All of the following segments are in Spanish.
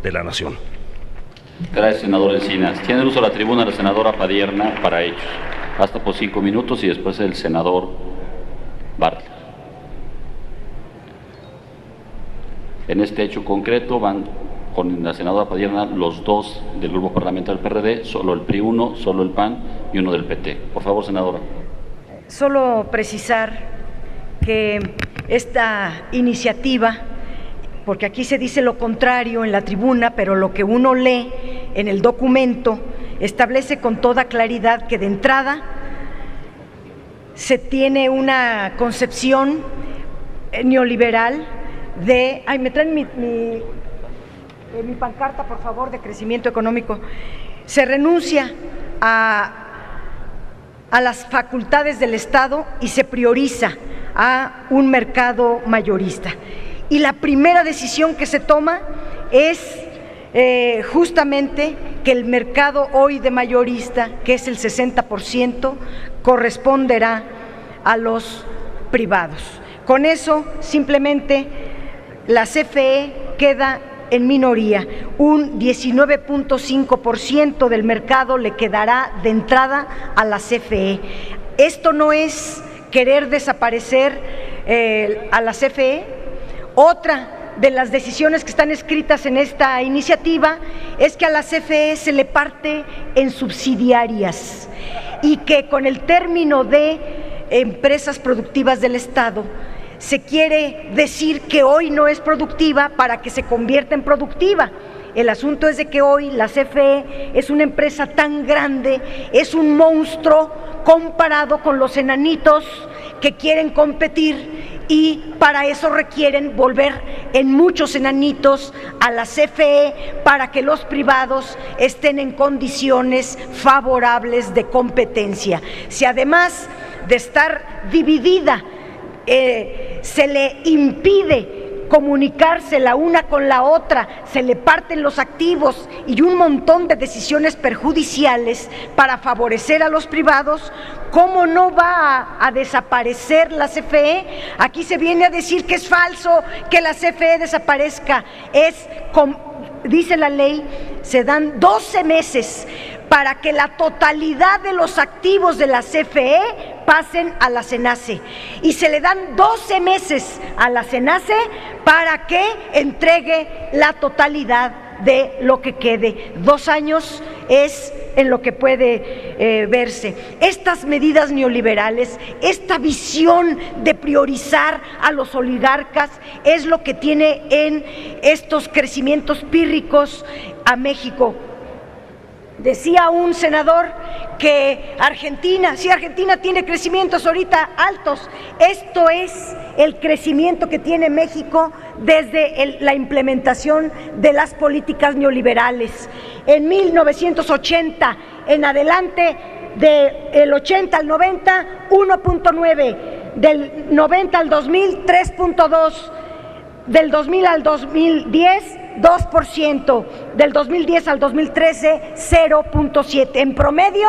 de la nación. Gracias, senador Encinas. Tiene el uso de la tribuna la senadora Padierna para hechos. Hasta por 5 minutos y después el senador Bartlett. En este hecho concreto van con la senadora Padierna los dos del grupo parlamentario del PRD, solo el PRI 1, solo el PAN y uno del PT. Por favor, senadora. Solo precisar que esta iniciativa, porque aquí se dice lo contrario en la tribuna, pero lo que uno lee en el documento establece con toda claridad que de entrada se tiene una concepción neoliberal de… Ay, me traen mi pancarta, por favor, de crecimiento económico. Se renuncia a las facultades del Estado y se prioriza a un mercado mayorista. Y la primera decisión que se toma es justamente que el mercado hoy de mayorista, que es el 60%, corresponderá a los privados. Con eso, simplemente, la CFE queda en minoría. Un 19.5% del mercado le quedará de entrada a la CFE. Esto no es querer desaparecer a la CFE. Otra de las decisiones que están escritas en esta iniciativa es que a la CFE se le parte en subsidiarias y que con el término de empresas productivas del Estado se quiere decir que hoy no es productiva para que se convierta en productiva. El asunto es de que hoy la CFE es una empresa tan grande, es un monstruo comparado con los enanitos que quieren competir, y para eso requieren volver en muchos enanitos a la CFE para que los privados estén en condiciones favorables de competencia. Si además de estar dividida se le impide comunicarse la una con la otra, se le parten los activos y un montón de decisiones perjudiciales para favorecer a los privados, ¿cómo no va a desaparecer la CFE? Aquí se viene a decir que es falso que la CFE desaparezca. Dice la ley, se dan 12 meses para que la totalidad de los activos de la CFE pasen a la CENACE, y se le dan 12 meses a la CENACE para que entregue la totalidad de lo que quede. 2 años es en lo que puede verse. Estas medidas neoliberales, esta visión de priorizar a los oligarcas es lo que tiene en estos crecimientos pírricos a México. Decía un senador que Argentina tiene crecimientos ahorita altos. Esto es el crecimiento que tiene México desde la implementación de las políticas neoliberales. En 1980 en adelante, del 80 al 90, 1.9, del 90 al 2000, 3.2, del 2000 al 2010, 2%, del 2010 al 2013, 0.7, en promedio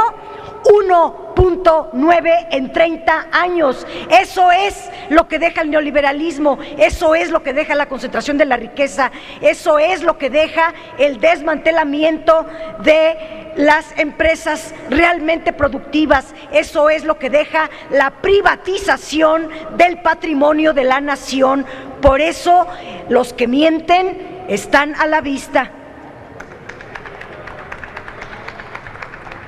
1.9 en 30 años. Eso es lo que deja el neoliberalismo, eso es lo que deja la concentración de la riqueza, eso es lo que deja el desmantelamiento de las empresas realmente productivas, eso es lo que deja la privatización del patrimonio de la nación. Por eso los que mienten están a la vista.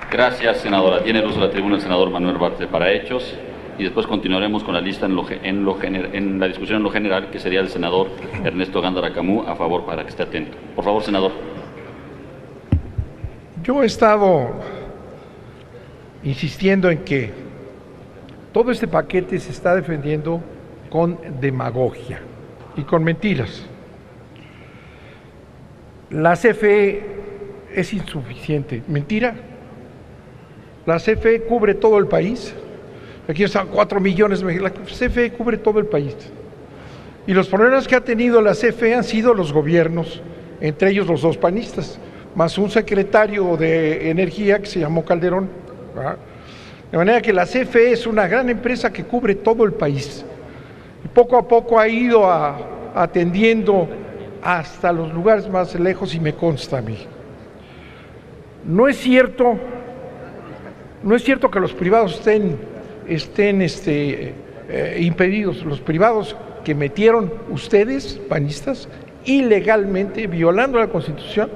Gracias, senadora. Tiene el uso de la tribuna el senador Manuel Bartlett para hechos, y después continuaremos con la lista en la discusión en lo general, que sería el senador Ernesto Gándara Camú, a favor, para que esté atento. Por favor, senador. Yo he estado insistiendo en que todo este paquete se está defendiendo con demagogia y con mentiras. La CFE es insuficiente. ¿Mentira? La CFE cubre todo el país. Aquí están 4 millones. La CFE cubre todo el país. Y los problemas que ha tenido la CFE han sido los gobiernos, entre ellos los 2 panistas, más un secretario de Energía que se llamó Calderón, ¿verdad? De manera que la CFE es una gran empresa que cubre todo el país. Y poco a poco ha ido atendiendo hasta los lugares más lejos y me consta a mí. No es cierto que los privados estén impedidos. Los privados que metieron ustedes, panistas, ilegalmente, violando la Constitución,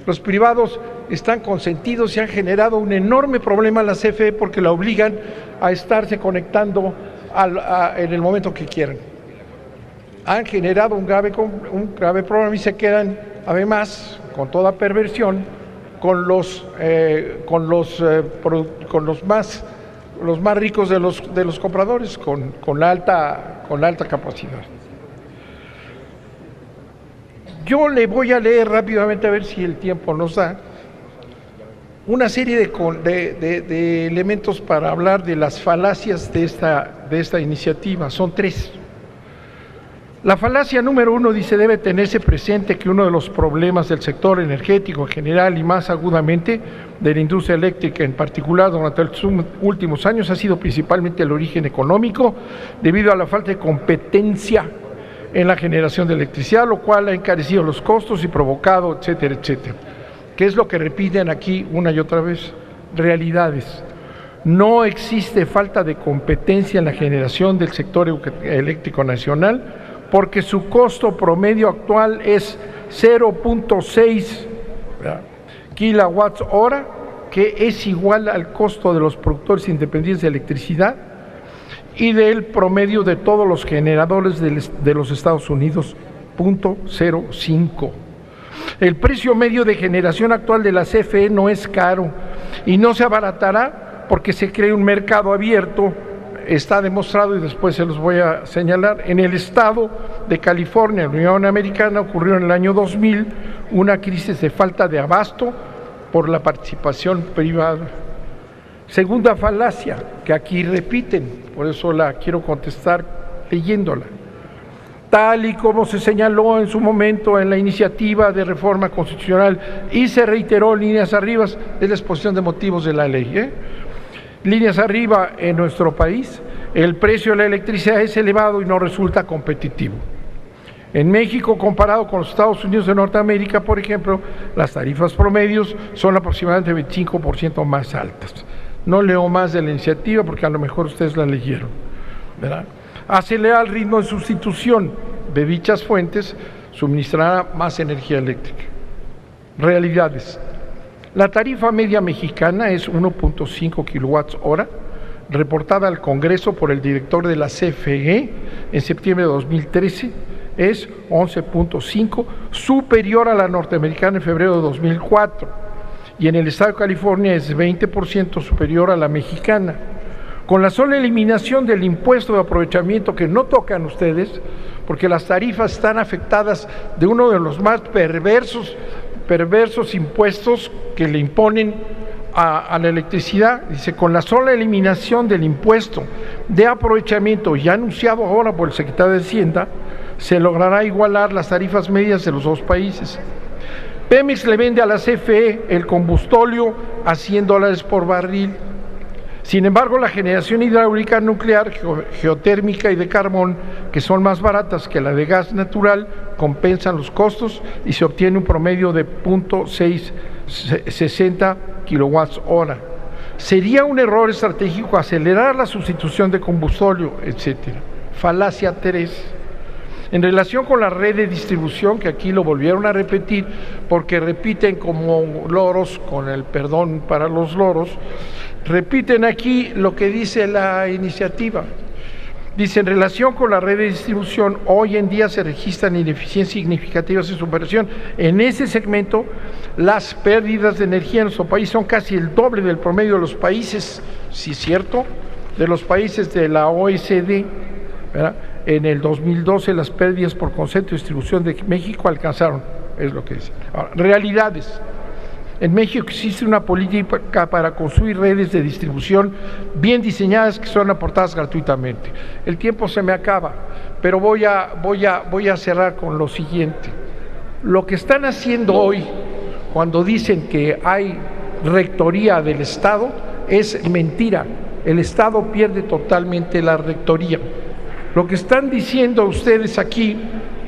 los privados están consentidos y han generado un enorme problema a la CFE porque la obligan a estarse conectando en el momento que quieran. Han generado un grave problema y se quedan, además, con toda perversión, con los más ricos de los compradores, con alta capacidad. Yo le voy a leer rápidamente, a ver si el tiempo nos da, una serie de elementos para hablar de las falacias de esta iniciativa. Son 3. La falacia número 1 dice: debe tenerse presente que uno de los problemas del sector energético en general y más agudamente de la industria eléctrica en particular durante los últimos años ha sido principalmente el origen económico, debido a la falta de competencia en la generación de electricidad, lo cual ha encarecido los costos y provocado, etcétera, etcétera. ¿Qué es lo que repiten aquí una y otra vez? Realidades. No existe falta de competencia en la generación del sector eléctrico nacional, porque su costo promedio actual es 0.6 kilowatts hora, que es igual al costo de los productores independientes de electricidad y del promedio de todos los generadores de los Estados Unidos, 0.05. El precio medio de generación actual de la CFE no es caro y no se abaratará porque se crea un mercado abierto. Está demostrado, y después se los voy a señalar. En el estado de California, en la Unión Americana, ocurrió en el año 2000 una crisis de falta de abasto por la participación privada. Segunda falacia, que aquí repiten, por eso la quiero contestar leyéndola. Tal y como se señaló en su momento en la iniciativa de reforma constitucional y se reiteró en líneas arriba de la exposición de motivos de la ley. Líneas arriba, en nuestro país, el precio de la electricidad es elevado y no resulta competitivo. En México, comparado con los Estados Unidos de Norteamérica, por ejemplo, las tarifas promedios son aproximadamente 25% más altas. No leo más de la iniciativa porque a lo mejor ustedes la leyeron, ¿verdad? Acelerar el ritmo de sustitución de dichas fuentes suministrará más energía eléctrica. Realidades. La tarifa media mexicana es 1.5 kilowatts hora, reportada al Congreso por el director de la CFE en septiembre de 2013, es 11.5, superior a la norteamericana en febrero de 2004, y en el estado de California es 20% superior a la mexicana. Con la sola eliminación del impuesto de aprovechamiento, que no tocan ustedes, porque las tarifas están afectadas de uno de los más perversos impuestos que le imponen a la electricidad. Dice: con la sola eliminación del impuesto de aprovechamiento, ya anunciado ahora por el secretario de Hacienda, se logrará igualar las tarifas medias de los dos países. Pemex le vende a la CFE el combustóleo a $100 por barril. Sin embargo, la generación hidráulica nuclear, geotérmica y de carbón, que son más baratas que la de gas natural, compensan los costos y se obtiene un promedio de 0.660 kilowatts hora. Sería un error estratégico acelerar la sustitución de combustóleo, etcétera. Falacia 3. En relación con la red de distribución, que aquí lo volvieron a repetir porque repiten como loros, con el perdón para los loros, repiten aquí lo que dice la iniciativa. Dice: en relación con la red de distribución, hoy en día se registran ineficiencias significativas en su operación. En ese segmento, las pérdidas de energía en nuestro país son casi el doble del promedio de los países, sí es cierto, de los países de la OECD, ¿verdad? En el 2012 las pérdidas por concepto de distribución de México alcanzaron, es lo que dice. Ahora, realidades. En México existe una política para construir redes de distribución bien diseñadas que son aportadas gratuitamente. El tiempo se me acaba, pero voy a cerrar con lo siguiente. Lo que están haciendo hoy, cuando dicen que hay rectoría del Estado, es mentira. El Estado pierde totalmente la rectoría. Lo que están diciendo ustedes aquí,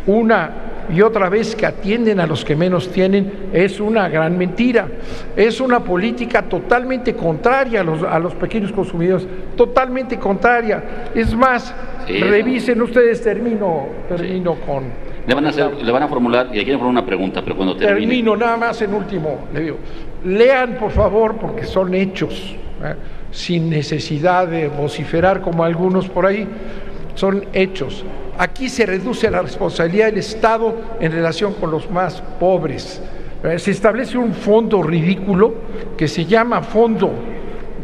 una y otra vez que atienden a los que menos tienen, es una gran mentira. Es una política totalmente contraria a los pequeños consumidores, totalmente contraria. Es más, sí, revisen ustedes, termino sí. con... Le van a formular, y quieren formular una pregunta, pero cuando termine... Termino, nada más en último, le digo, lean por favor, porque son hechos, sin necesidad de vociferar como algunos por ahí, son hechos. Aquí se reduce la responsabilidad del Estado en relación con los más pobres. Se establece un fondo ridículo que se llama Fondo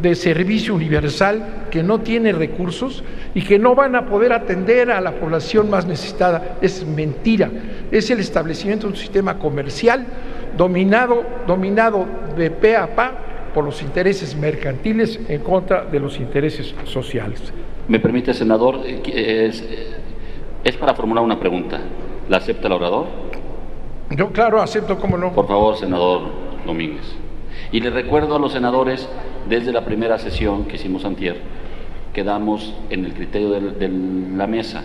de Servicio Universal, que no tiene recursos y que no van a poder atender a la población más necesitada. Es mentira. Es el establecimiento de un sistema comercial dominado de pe a pa por los intereses mercantiles en contra de los intereses sociales. ¿Me permite, senador? Es para formular una pregunta. ¿La acepta el orador? Yo, claro, acepto, cómo no. Por favor, senador Domínguez. Y le recuerdo a los senadores, desde la primera sesión que hicimos antier, quedamos en el criterio de la mesa.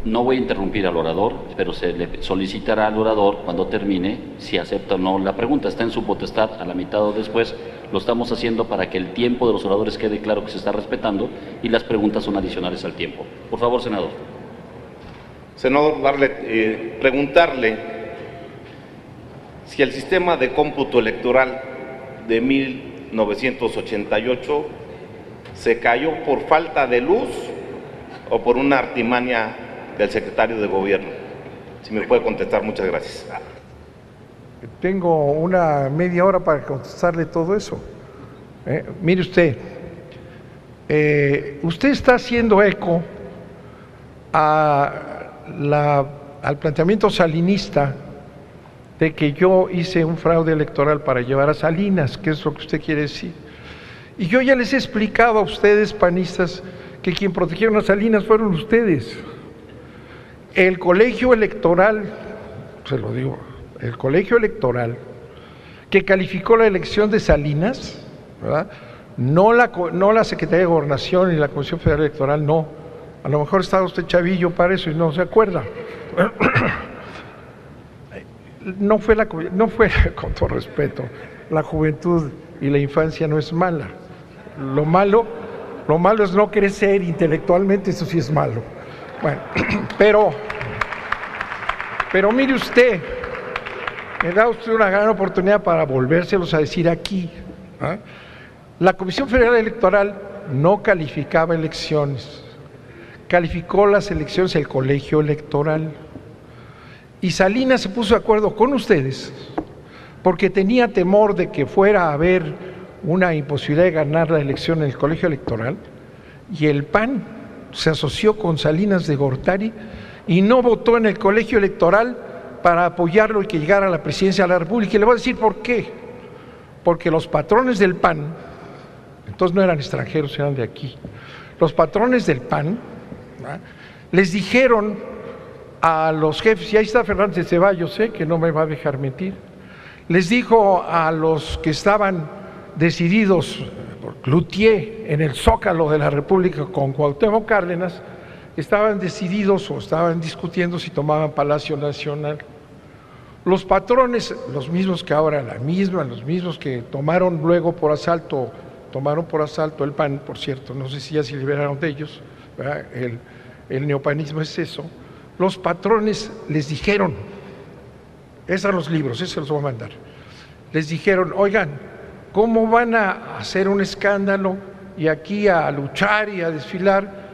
No voy a interrumpir al orador, pero se le solicitará al orador, cuando termine, si acepta o no la pregunta. Está en su potestad, a la mitad o después. Lo estamos haciendo para que el tiempo de los oradores quede claro que se está respetando y las preguntas son adicionales al tiempo. Por favor, senador. Senador, preguntarle si el sistema de cómputo electoral de 1988 se cayó por falta de luz o por una artimaña del secretario de Gobierno. Si me puede contestar, muchas gracias. Tengo una media hora para contestarle todo eso. Mire usted, usted está haciendo eco al planteamiento salinista de que yo hice un fraude electoral para llevar a Salinas, que es lo que usted quiere decir. Y yo ya les he explicado a ustedes, panistas, que quien protegieron a Salinas fueron ustedes. El colegio electoral, se lo digo, el colegio electoral que calificó la elección de Salinas, ¿verdad? No la Secretaría de Gobernación ni la Comisión Federal Electoral, no. A lo mejor estaba usted chavillo para eso y no se acuerda. No fue, con todo respeto, la juventud y la infancia no es mala. Lo malo es no crecer intelectualmente, eso sí es malo. Bueno, pero mire usted, me da usted una gran oportunidad para volvérselos a decir aquí. La Comisión Federal Electoral no calificaba elecciones, calificó las elecciones el colegio electoral. Y Salinas se puso de acuerdo con ustedes porque tenía temor de que fuera a haber una imposibilidad de ganar la elección en el colegio electoral, y el PAN se asoció con Salinas de Gortari y no votó en el colegio electoral para apoyarlo y que llegara a la presidencia de la República. Y le voy a decir por qué. Porque los patrones del PAN, entonces no eran extranjeros, eran de aquí, los patrones del PAN, ¿verdad?, les dijeron a los jefes, y ahí está Fernández de Ceballos, que no me va a dejar mentir, les dijo a los que estaban decididos, Cloutier en el Zócalo de la República con Cuauhtémoc Cárdenas, estaban decididos o estaban discutiendo si tomaban Palacio Nacional. Los patrones, los mismos que ahora los mismos que tomaron luego por asalto, el PAN, por cierto, no sé si ya se liberaron de ellos, ¿verdad? El neopanismo es eso. Los patrones les dijeron, esos son los libros, esos se los voy a mandar, les dijeron, oigan, ¿cómo van a hacer un escándalo y aquí a luchar y a desfilar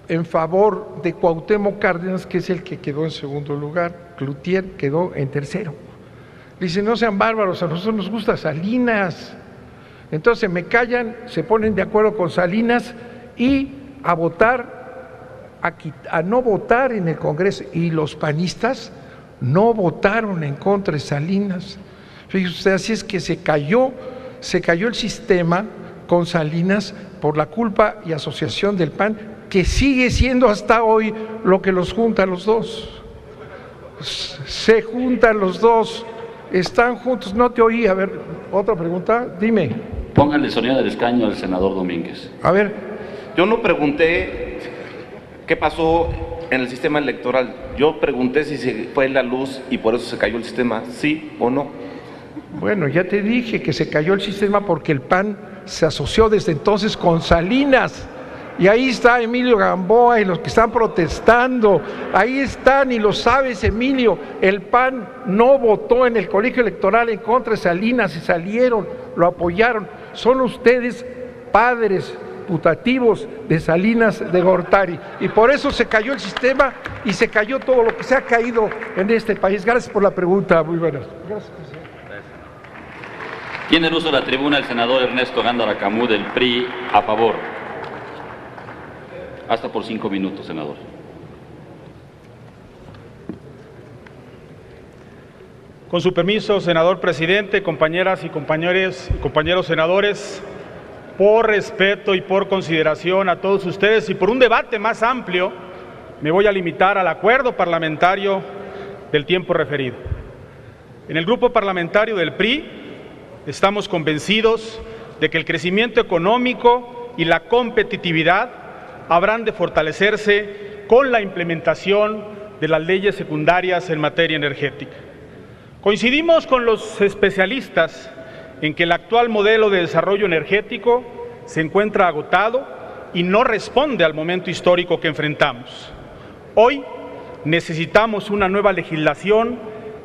en favor de Cuauhtémoc Cárdenas, que es el que quedó en segundo lugar? Cloutier quedó en tercero. Le dicen, no sean bárbaros, a nosotros nos gusta Salinas. Entonces me callan, se ponen de acuerdo con Salinas y a votar, a no votar en el Congreso, y los panistas no votaron en contra de Salinas. Fíjese usted, así es que se cayó el sistema con Salinas por la culpa y asociación del PAN, que sigue siendo hasta hoy lo que los junta a los dos. Se juntan los dos, están juntos. No te oí. A ver, otra pregunta, dime. Pónganle sonido del escaño al senador Domínguez. A ver. Yo no pregunté qué pasó en el sistema electoral. Yo pregunté si se fue la luz y por eso se cayó el sistema, ¿sí o no? Bueno, ya te dije que se cayó el sistema porque el PAN se asoció desde entonces con Salinas. Y ahí está Emilio Gamboa y los que están protestando. Ahí están y lo sabes, Emilio. El PAN no votó en el colegio electoral en contra de Salinas y salieron, lo apoyaron. Son ustedes padres putativos de Salinas de Gortari. Y por eso se cayó el sistema y se cayó todo lo que se ha caído en este país. Gracias por la pregunta. Muy buenas. Gracias, presidente. Tiene el uso de la tribuna el senador Ernesto Gándara Camú del PRI a favor. Hasta por 5 minutos, senador. Con su permiso, senador presidente, compañeras y compañeros senadores, por respeto y por consideración a todos ustedes y por un debate más amplio, me voy a limitar al acuerdo parlamentario del tiempo referido. En el grupo parlamentario del PRI estamos convencidos de que el crecimiento económico y la competitividad habrán de fortalecerse con la implementación de las leyes secundarias en materia energética. Coincidimos con los especialistas en que el actual modelo de desarrollo energético se encuentra agotado y no responde al momento histórico que enfrentamos. Hoy necesitamos una nueva legislación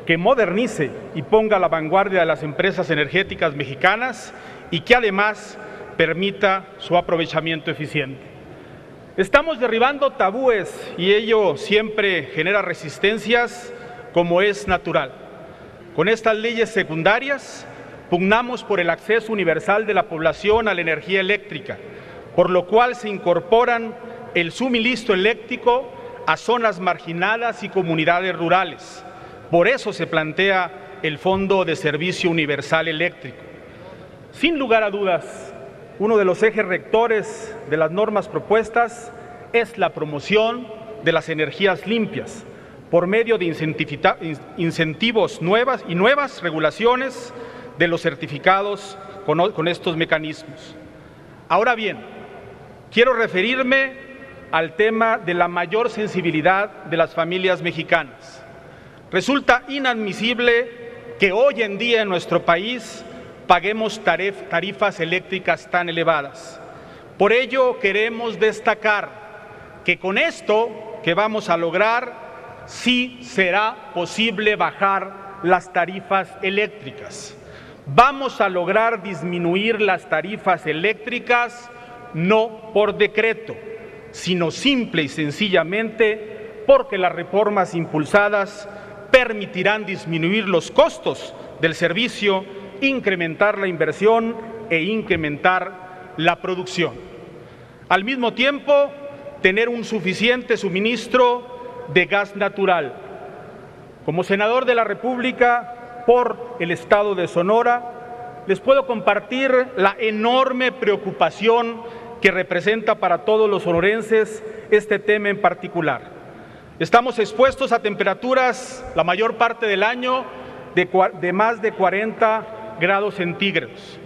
que modernice y ponga a la vanguardia de las empresas energéticas mexicanas y que además permita su aprovechamiento eficiente. Estamos derribando tabúes y ello siempre genera resistencias, como es natural. Con estas leyes secundarias pugnamos por el acceso universal de la población a la energía eléctrica, por lo cual se incorporan el suministro eléctrico a zonas marginadas y comunidades rurales. Por eso se plantea el Fondo de Servicio Universal Eléctrico. Sin lugar a dudas, uno de los ejes rectores de las normas propuestas es la promoción de las energías limpias por medio de incentivos nuevas regulaciones de los certificados con estos mecanismos. Ahora bien, quiero referirme al tema de la mayor sensibilidad de las familias mexicanas. Resulta inadmisible que hoy en día en nuestro país paguemos tarifas eléctricas tan elevadas. Por ello queremos destacar que con esto que vamos a lograr, sí será posible bajar las tarifas eléctricas. Vamos a lograr disminuir las tarifas eléctricas no por decreto, sino simple y sencillamente porque las reformas impulsadas permitirán disminuir los costos del servicio, incrementar la inversión e incrementar la producción. Al mismo tiempo, tener un suficiente suministro de gas natural. Como senador de la República por el estado de Sonora, les puedo compartir la enorme preocupación que representa para todos los sonorenses este tema en particular. Estamos expuestos a temperaturas la mayor parte del año de más de 40 grados centígrados.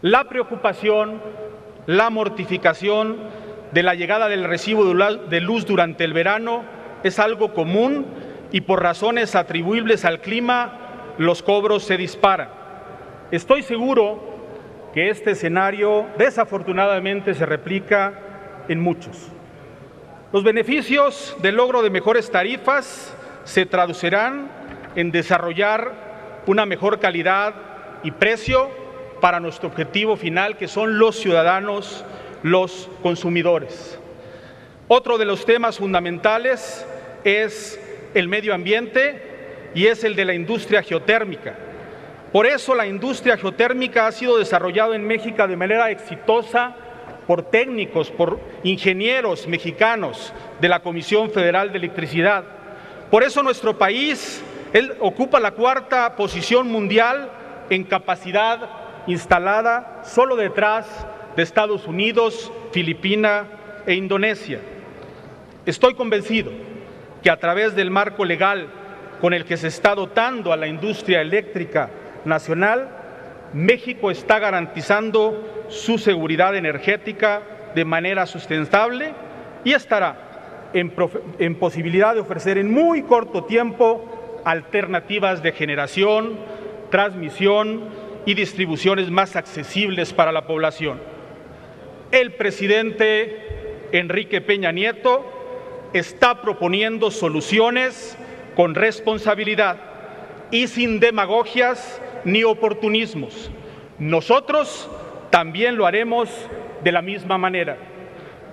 La preocupación, la mortificación de la llegada del recibo de luz durante el verano es algo común y por razones atribuibles al clima los cobros se disparan. Estoy seguro que este escenario desafortunadamente se replica en muchos. Los beneficios del logro de mejores tarifas se traducirán en desarrollar una mejor calidad y precio para nuestro objetivo final, que son los ciudadanos, los consumidores. Otro de los temas fundamentales es el medio ambiente y es el de la industria geotérmica. Por eso la industria geotérmica ha sido desarrollada en México de manera exitosa por técnicos, por ingenieros mexicanos de la Comisión Federal de Electricidad. Por eso nuestro país ocupa la 4ª posición mundial en capacidad instalada, solo detrás de Estados Unidos, Filipinas e Indonesia. Estoy convencido que a través del marco legal con el que se está dotando a la industria eléctrica nacional, México está garantizando su seguridad energética de manera sustentable y estará en posibilidad de ofrecer en muy corto tiempo alternativas de generación, transmisión y distribuciones más accesibles para la población. El presidente Enrique Peña Nieto está proponiendo soluciones con responsabilidad y sin demagogias ni oportunismos. Nosotros también lo haremos de la misma manera.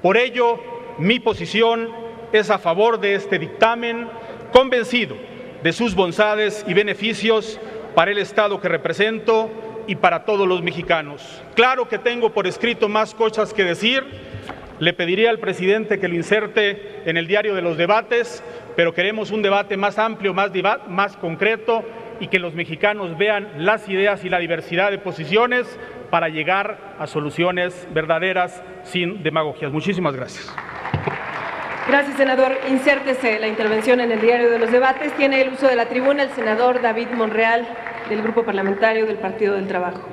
Por ello, mi posición es a favor de este dictamen, convencido de sus bondades y beneficios para el Estado que represento y para todos los mexicanos. Claro que tengo por escrito más cosas que decir. Le pediría al presidente que lo inserte en el diario de los debates, pero queremos un debate más amplio, más concreto, y que los mexicanos vean las ideas y la diversidad de posiciones para llegar a soluciones verdaderas sin demagogias. Muchísimas gracias. Gracias, senador. Insértese la intervención en el diario de los debates. Tiene el uso de la tribuna el senador David Monreal, del Grupo Parlamentario del Partido del Trabajo.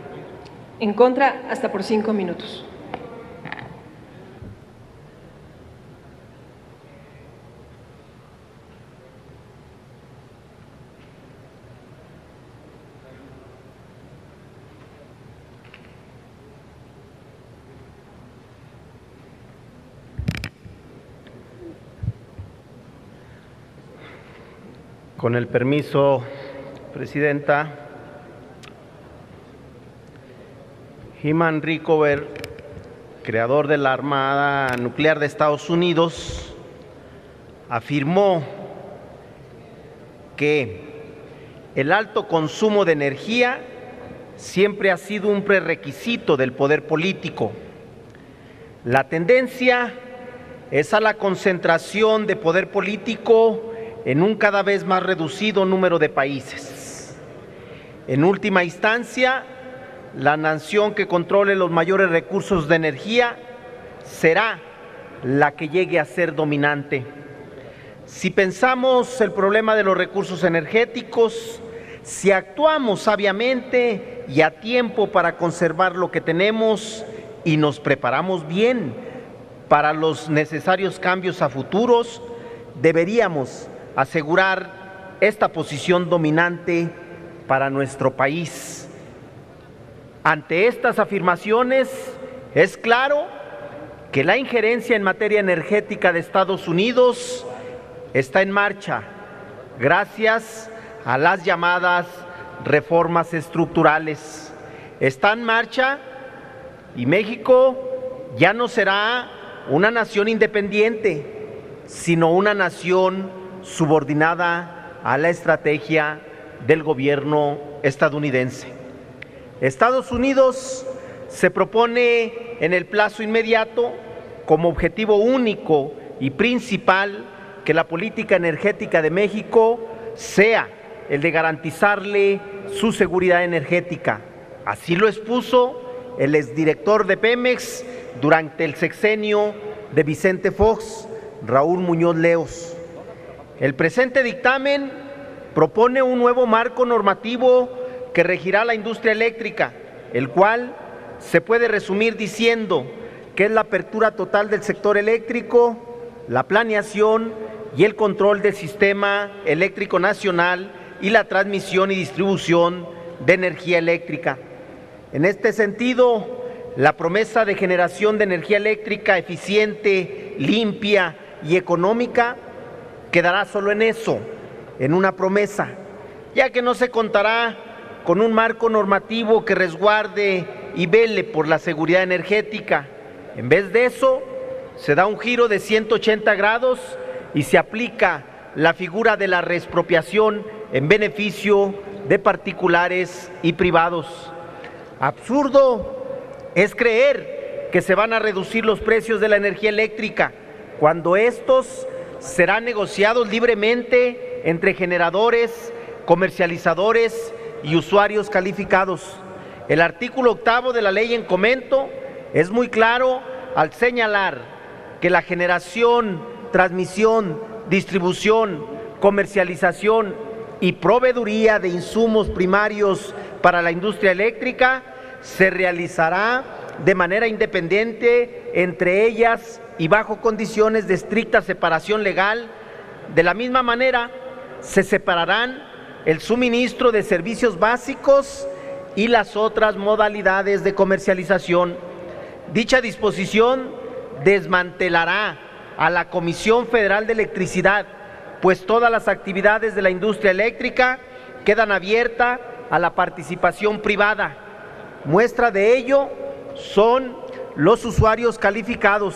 En contra, hasta por 5 minutos. Con el permiso, Presidenta, Hyman Rickover, creador de la Armada Nuclear de Estados Unidos, afirmó que el alto consumo de energía siempre ha sido un prerequisito del poder político. La tendencia es a la concentración de poder político en un cada vez más reducido número de países. En última instancia, la nación que controle los mayores recursos de energía será la que llegue a ser dominante. Si pensamos el problema de los recursos energéticos, si actuamos sabiamente y a tiempo para conservar lo que tenemos y nos preparamos bien para los necesarios cambios a futuros, deberíamos asegurar esta posición dominante para nuestro país. Ante estas afirmaciones, es claro que la injerencia en materia energética de Estados Unidos está en marcha gracias a las llamadas reformas estructurales. Está en marcha y México ya no será una nación independiente, sino una nación subordinada a la estrategia del gobierno estadounidense. Estados Unidos se propone en el plazo inmediato, como objetivo único y principal, que la política energética de México sea el de garantizarle su seguridad energética. Así lo expuso el exdirector de Pemex durante el sexenio de Vicente Fox, Raúl Muñoz Leos. El presente dictamen propone un nuevo marco normativo que regirá la industria eléctrica, el cual se puede resumir diciendo que es la apertura total del sector eléctrico, la planeación y el control del sistema eléctrico nacional y la transmisión y distribución de energía eléctrica. En este sentido, la promesa de generación de energía eléctrica eficiente, limpia y económica quedará solo en eso, en una promesa, ya que no se contará con un marco normativo que resguarde y vele por la seguridad energética. En vez de eso, se da un giro de 180 grados y se aplica la figura de la reexpropiación en beneficio de particulares y privados. Absurdo es creer que se van a reducir los precios de la energía eléctrica cuando estos serán negociados libremente entre generadores, comercializadores y usuarios calificados. El artículo 8 de la ley en comento es muy claro al señalar que la generación, transmisión, distribución, comercialización y proveeduría de insumos primarios para la industria eléctrica se realizará de manera independiente entre ellas y bajo condiciones de estricta separación legal. De la misma manera, se separarán el suministro de servicios básicos y las otras modalidades de comercialización. Dicha disposición desmantelará a la Comisión Federal de Electricidad, pues todas las actividades de la industria eléctrica quedan abiertas a la participación privada. Muestra de ello son los usuarios calificados,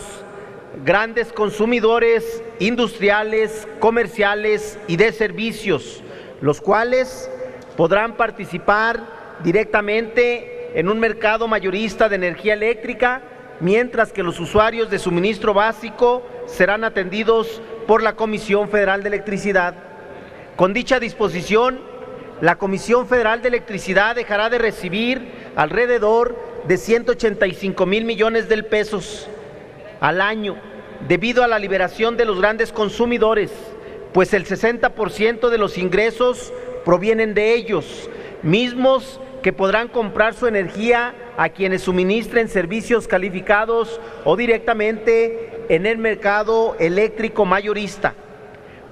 grandes consumidores industriales, comerciales y de servicios, los cuales podrán participar directamente en un mercado mayorista de energía eléctrica, mientras que los usuarios de suministro básico serán atendidos por la Comisión Federal de Electricidad. Con dicha disposición, la Comisión Federal de Electricidad dejará de recibir alrededor de 185,000 millones de pesos al año, debido a la liberación de los grandes consumidores, pues el 60% de los ingresos provienen de ellos, mismos que podrán comprar su energía a quienes suministren servicios calificados o directamente en el mercado eléctrico mayorista.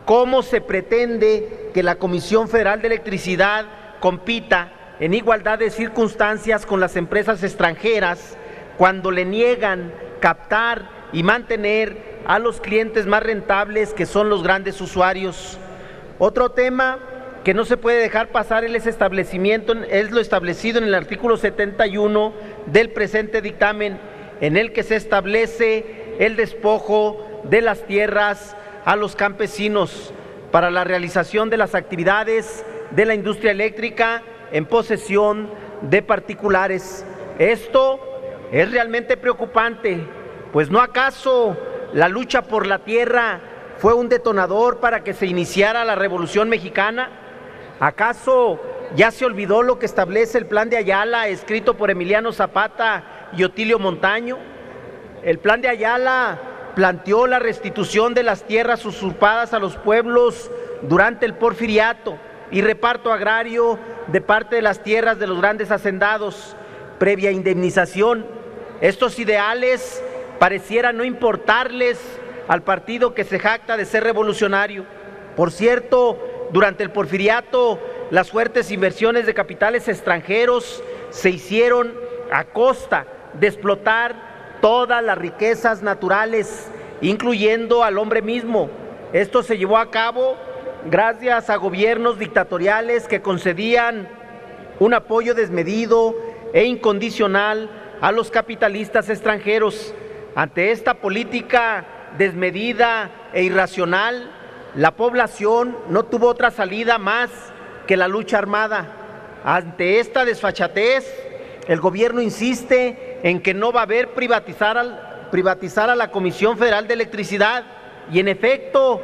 ¿Cómo se pretende que la Comisión Federal de Electricidad compita en igualdad de circunstancias con las empresas extranjeras cuando le niegan captar y mantener a los clientes más rentables, que son los grandes usuarios? Otro tema que no se puede dejar pasar es lo establecido en el artículo 71 del presente dictamen, en el que se establece el despojo de las tierras a los campesinos para la realización de las actividades de la industria eléctrica en posesión de particulares. Esto es realmente preocupante, pues ¿no acaso la lucha por la tierra fue un detonador para que se iniciara la Revolución Mexicana? ¿Acaso ya se olvidó lo que establece el Plan de Ayala, escrito por Emiliano Zapata y Otilio Montaño? El Plan de Ayala planteó la restitución de las tierras usurpadas a los pueblos durante el Porfiriato y reparto agrario de parte de las tierras de los grandes hacendados, previa indemnización. Estos ideales parecieran no importarles al partido que se jacta de ser revolucionario. Por cierto, durante el Porfiriato, las fuertes inversiones de capitales extranjeros se hicieron a costa de explotar todas las riquezas naturales, incluyendo al hombre mismo. Esto se llevó a cabo gracias a gobiernos dictatoriales que concedían un apoyo desmedido e incondicional a los capitalistas extranjeros. Ante esta política desmedida e irracional, la población no tuvo otra salida más que la lucha armada. Ante esta desfachatez, el gobierno insiste en que no va a haber privatizar a la Comisión Federal de Electricidad, y en efecto,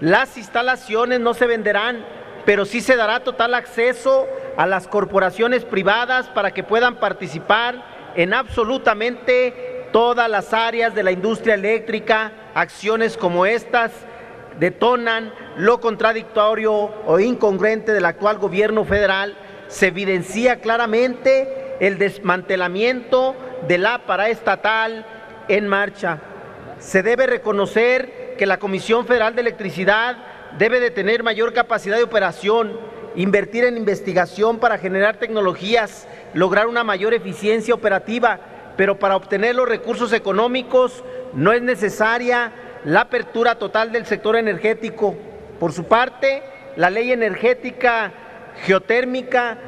las instalaciones no se venderán, pero sí se dará total acceso a las corporaciones privadas para que puedan participar en absolutamente todas las áreas de la industria eléctrica. Acciones como estas detonan lo contradictorio o incongruente del actual gobierno federal. Se evidencia claramente el desmantelamiento de la paraestatal en marcha. Se debe reconocer que la Comisión Federal de Electricidad debe de tener mayor capacidad de operación, invertir en investigación para generar tecnologías, lograr una mayor eficiencia operativa, pero para obtener los recursos económicos no es necesaria la apertura total del sector energético. Por su parte, la ley energética geotérmica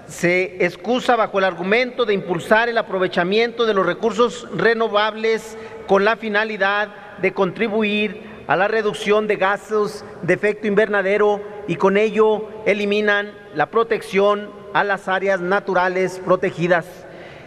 se excusa bajo el argumento de impulsar el aprovechamiento de los recursos renovables con la finalidad de contribuir a la reducción de gases de efecto invernadero, y con ello eliminan la protección a las áreas naturales protegidas.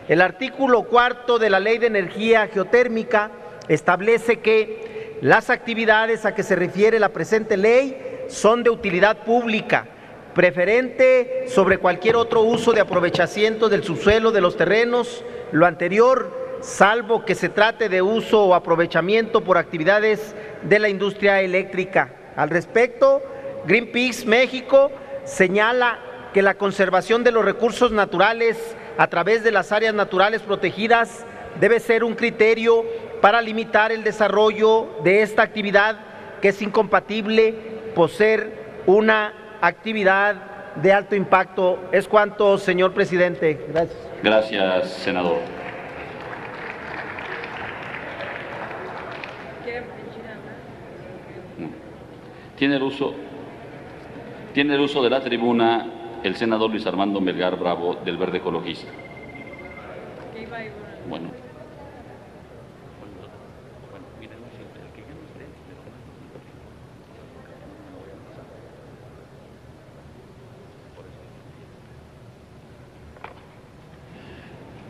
El artículo 4 de la Ley de Energía Geotérmica establece que las actividades a que se refiere la presente ley son de utilidad pública, preferente sobre cualquier otro uso de aprovechamiento del subsuelo de los terrenos. Lo anterior, salvo que se trate de uso o aprovechamiento por actividades de la industria eléctrica. Al respecto, Greenpeace México señala que la conservación de los recursos naturales a través de las áreas naturales protegidas debe ser un criterio para limitar el desarrollo de esta actividad que es incompatible por ser una actividad de alto impacto. Es cuanto, señor presidente. Gracias. Gracias, senador. Tiene el uso de la tribuna el senador Luis Armando Melgar Bravo, del Verde Ecologista. Bueno.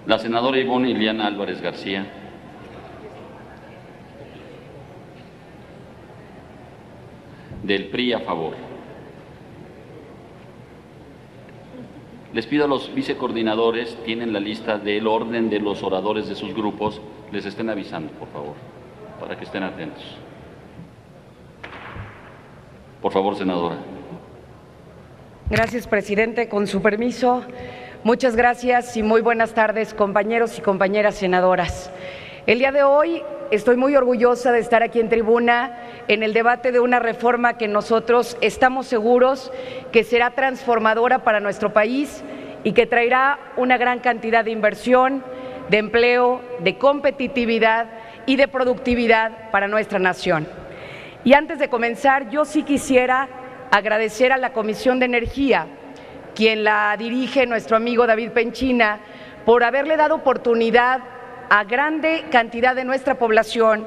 La senadora Ivonne Iliana Álvarez García. Del PRI, a favor. Les pido a los vicecoordinadores, tienen la lista del orden de los oradores de sus grupos, les estén avisando, por favor, para que estén atentos. Por favor, senadora. Gracias, presidente. Con su permiso, muchas gracias y muy buenas tardes, compañeros y compañeras senadoras. El día de hoy estoy muy orgullosa de estar aquí en tribuna en el debate de una reforma que nosotros estamos seguros que será transformadora para nuestro país y que traerá una gran cantidad de inversión, de empleo, de competitividad y de productividad para nuestra nación. Y antes de comenzar, yo sí quisiera agradecer a la Comisión de Energía, quien la dirige nuestro amigo David Penchina, por haberle dado oportunidad a grande cantidad de nuestra población,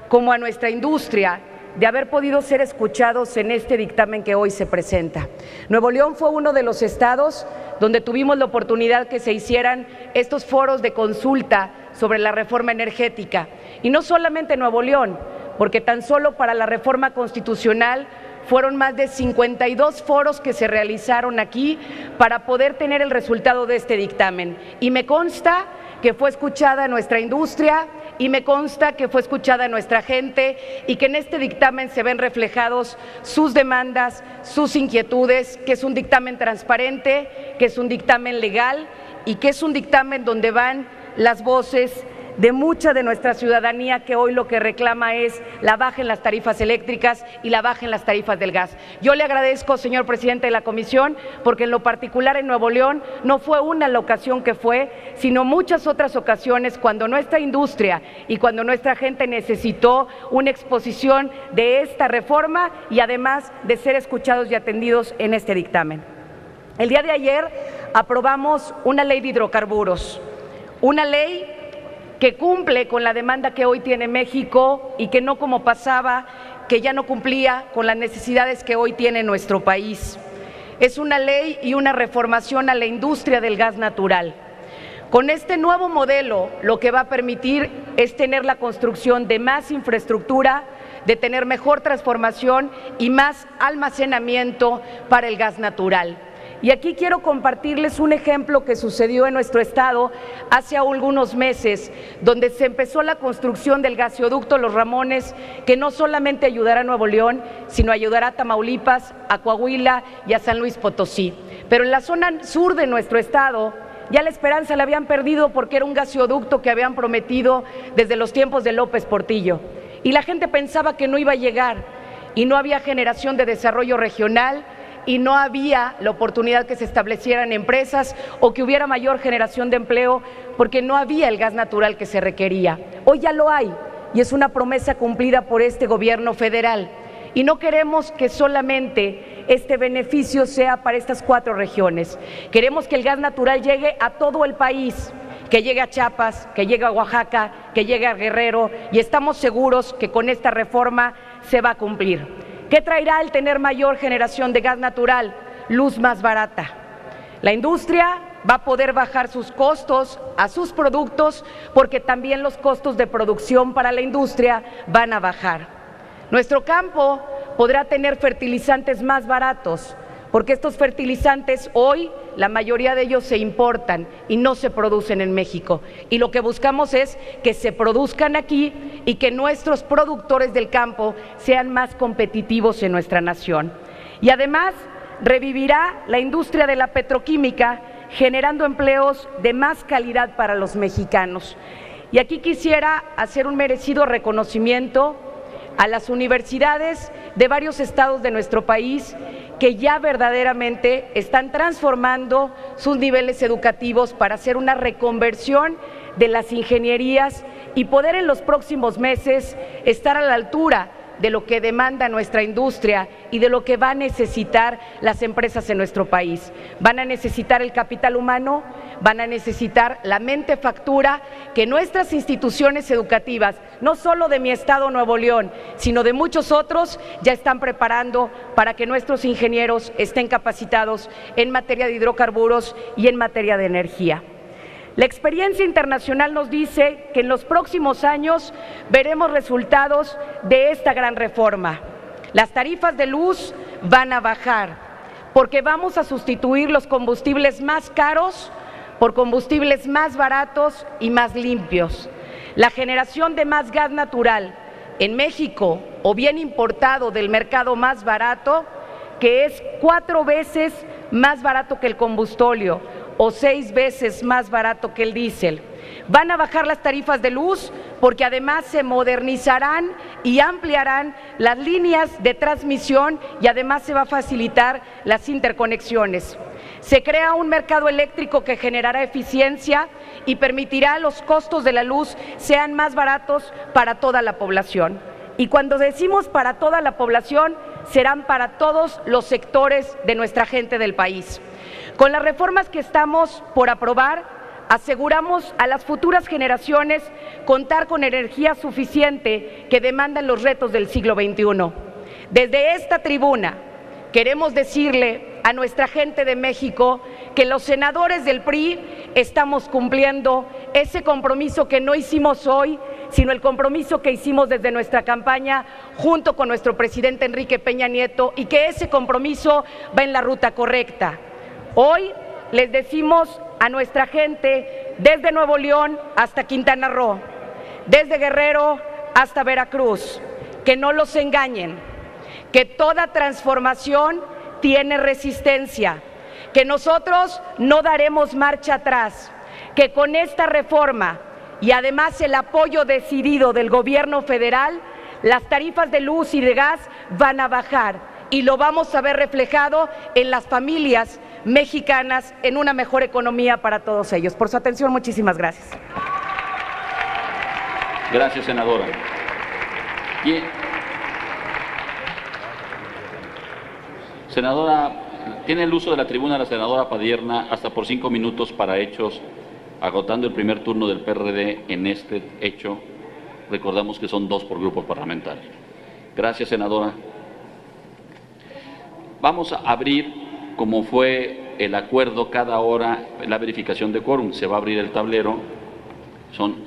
como a nuestra industria, de haber podido ser escuchados en este dictamen que hoy se presenta. Nuevo León fue uno de los estados donde tuvimos la oportunidad que se hicieran estos foros de consulta sobre la reforma energética. Y no solamente Nuevo León, porque tan solo para la reforma constitucional fueron más de 52 foros que se realizaron aquí para poder tener el resultado de este dictamen. Y me consta que fue escuchada nuestra industria y me consta que fue escuchada nuestra gente y que en este dictamen se ven reflejados sus demandas, sus inquietudes, que es un dictamen transparente, que es un dictamen legal y que es un dictamen donde van las voces de mucha de nuestra ciudadanía que hoy lo que reclama es la baja en las tarifas eléctricas y la baja en las tarifas del gas. Yo le agradezco, señor presidente de la comisión, porque en lo particular en Nuevo León no fue una la ocasión que fue, sino muchas otras ocasiones cuando nuestra industria y cuando nuestra gente necesitó una exposición de esta reforma y además de ser escuchados y atendidos en este dictamen. El día de ayer aprobamos una ley de hidrocarburos, una ley que cumple con la demanda que hoy tiene México y que no como pasaba, que ya no cumplía con las necesidades que hoy tiene nuestro país. Es una ley y una reformación a la industria del gas natural. Con este nuevo modelo, lo que va a permitir es tener la construcción de más infraestructura, de tener mejor transformación y más almacenamiento para el gas natural. Y aquí quiero compartirles un ejemplo que sucedió en nuestro estado hace algunos meses, donde se empezó la construcción del gasoducto Los Ramones, que no solamente ayudará a Nuevo León, sino ayudará a Tamaulipas, a Coahuila y a San Luis Potosí. Pero en la zona sur de nuestro estado, ya la esperanza la habían perdido porque era un gasoducto que habían prometido desde los tiempos de López Portillo. Y la gente pensaba que no iba a llegar y no había generación de desarrollo regional y no había la oportunidad que se establecieran empresas o que hubiera mayor generación de empleo porque no había el gas natural que se requería. Hoy ya lo hay y es una promesa cumplida por este gobierno federal. Y no queremos que solamente este beneficio sea para estas 4 regiones. Queremos que el gas natural llegue a todo el país, que llegue a Chiapas, que llegue a Oaxaca, que llegue a Guerrero, y estamos seguros que con esta reforma se va a cumplir. ¿Qué traerá el tener mayor generación de gas natural? Luz más barata. La industria va a poder bajar sus costos a sus productos porque también los costos de producción para la industria van a bajar. Nuestro campo podrá tener fertilizantes más baratos porque estos fertilizantes hoy la mayoría de ellos se importan y no se producen en México. Y lo que buscamos es que se produzcan aquí y que nuestros productores del campo sean más competitivos en nuestra nación. Y además revivirá la industria de la petroquímica generando empleos de más calidad para los mexicanos. Y aquí quisiera hacer un merecido reconocimiento a las universidades de varios estados de nuestro país que ya verdaderamente están transformando sus niveles educativos para hacer una reconversión de las ingenierías y poder en los próximos meses estar a la altura de lo que demanda nuestra industria y de lo que va a necesitar las empresas en nuestro país. Van a necesitar el capital humano, van a necesitar la mente factura que nuestras instituciones educativas, no solo de mi estado Nuevo León, sino de muchos otros, ya están preparando para que nuestros ingenieros estén capacitados en materia de hidrocarburos y en materia de energía. La experiencia internacional nos dice que en los próximos años veremos resultados de esta gran reforma. Las tarifas de luz van a bajar porque vamos a sustituir los combustibles más caros por combustibles más baratos y más limpios. La generación de más gas natural en México o bien importado del mercado más barato, que es 4 veces más barato que el combustóleo o 6 veces más barato que el diésel. Van a bajar las tarifas de luz porque además se modernizarán y ampliarán las líneas de transmisión y además se va a facilitar las interconexiones. Se crea un mercado eléctrico que generará eficiencia y permitirá los costos de la luz sean más baratos para toda la población. Y cuando decimos para toda la población, serán para todos los sectores de nuestra gente del país. Con las reformas que estamos por aprobar, aseguramos a las futuras generaciones contar con energía suficiente que demandan los retos del siglo XXI. Desde esta tribuna queremos decirle a nuestra gente de México que los senadores del PRI estamos cumpliendo ese compromiso que no hicimos hoy, sino el compromiso que hicimos desde nuestra campaña junto con nuestro presidente Enrique Peña Nieto, y que ese compromiso va en la ruta correcta. Hoy les decimos a nuestra gente desde Nuevo León hasta Quintana Roo, desde Guerrero hasta Veracruz, que no los engañen, que toda transformación tiene resistencia, que nosotros no daremos marcha atrás, que con esta reforma y además el apoyo decidido del gobierno federal, las tarifas de luz y de gas van a bajar y lo vamos a ver reflejado en las familias mexicanas, en una mejor economía para todos ellos. Por su atención, muchísimas gracias. Gracias, senadora. Senadora, tiene el uso de la tribuna la senadora Padierna hasta por 5 minutos para hechos, agotando el primer turno del PRD en este hecho. Recordamos que son 2 por grupo parlamentario. Gracias, senadora. Vamos a abrir, como fue el acuerdo, cada hora la verificación de quórum. Se va a abrir el tablero, son